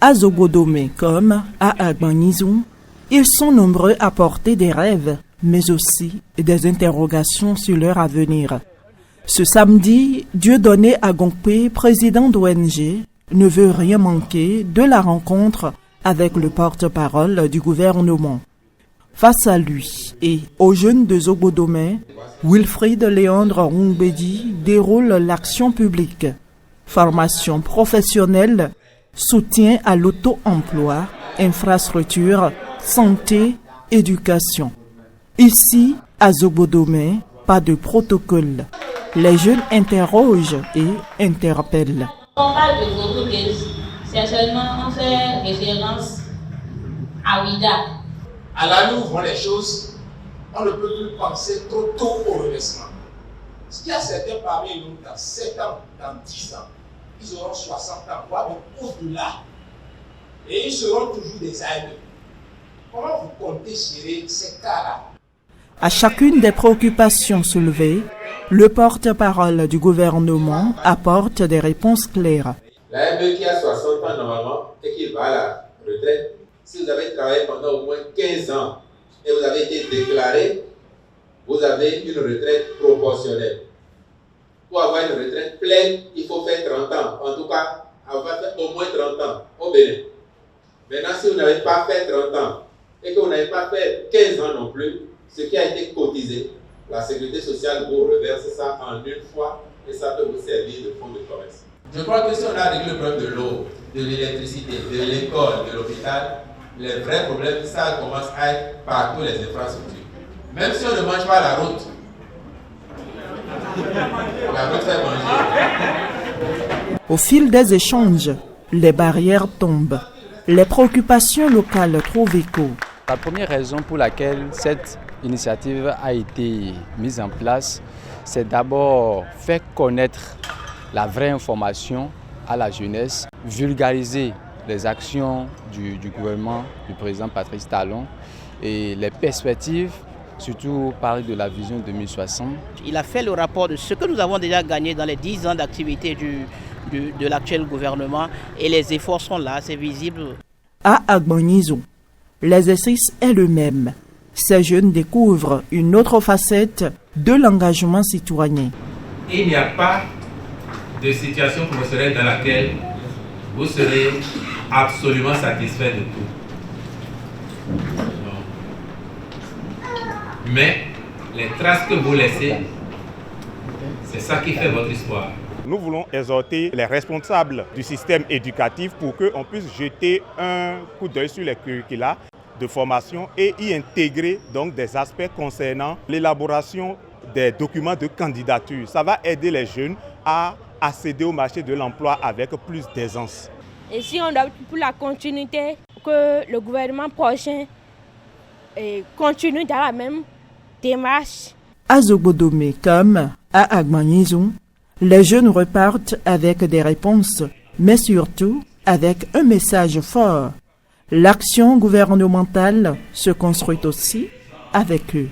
À Zogodome comme à Agbanizou, ils sont nombreux à porter des rêves, mais aussi des interrogations sur leur avenir. Ce samedi, Dieudonné Agompé, président d'ONG, ne veut rien manquer de la rencontre avec le porte-parole du gouvernement. Face à lui et aux jeunes de Zogodome, Wilfried Léandre Rongbedi déroule l'action publique. Formation professionnelle, soutien à l'auto-emploi, infrastructure, santé, éducation. Ici, à Zogodome, pas de protocole. Les jeunes interrogent et interpellent. On parle de Zogodome, c'est seulement on fait référence à Ouida. À la nous voit les choses, on ne peut plus penser trop tôt au redressement. Ce qu'il y a certains parmi nous, dans 7 ans, dans 10 ans, ils auront 60 ans, voire même au-delà. Et ils seront toujours des aînés. Comment vous comptez gérer ces cas-là? À chacune des préoccupations soulevées, le porte-parole du gouvernement apporte des réponses claires. La ME qui a 60 ans normalement et qui va à la retraite, si vous avez travaillé pendant au moins 15 ans et vous avez été déclaré, vous avez une retraite proportionnelle. Pour avoir une retraite pleine, il faut faire 30 ans. En tout cas, avoir fait au moins 30 ans au Bénin. Maintenant, si vous n'avez pas fait 30 ans et que vous n'avez pas fait 15 ans non plus, ce qui a été cotisé, la sécurité sociale vous reverse ça en une fois et ça peut vous servir de fonds de commerce. Je crois que si on a réglé le problème de l'eau, de l'électricité, de l'école, de l'hôpital, les vrais problèmes, ça commence à être partout les infrastructures. Même si on ne mange pas la route fait manger. Au fil des échanges, les barrières tombent. Les préoccupations locales trouvent écho. La première raison pour laquelle cette initiative a été mise en place, c'est d'abord faire connaître la vraie information à la jeunesse, vulgariser les actions du gouvernement du président Patrice Talon et les perspectives, surtout parler de la vision 2060. Il a fait le rapport de ce que nous avons déjà gagné dans les 10 ans d'activité de l'actuel gouvernement et les efforts sont là, c'est visible. À Agbanizou, l'exercice est le même. Ces jeunes découvrent une autre facette de l'engagement citoyen. Il n'y a pas de situation professionnelle dans laquelle vous serez absolument satisfait de tout. Non. Mais les traces que vous laissez, c'est ça qui fait votre histoire. Nous voulons exhorter les responsables du système éducatif pour qu'on puisse jeter un coup d'œil sur les curricula de formation et y intégrer donc des aspects concernant l'élaboration des documents de candidature. Ça va aider les jeunes à accéder au marché de l'emploi avec plus d'aisance. Et si on doit pour la continuité, que le gouvernement prochain continue dans la même démarche. À Zogodome comme à Agbanizou, les jeunes repartent avec des réponses, mais surtout avec un message fort. L'action gouvernementale se construit aussi avec eux.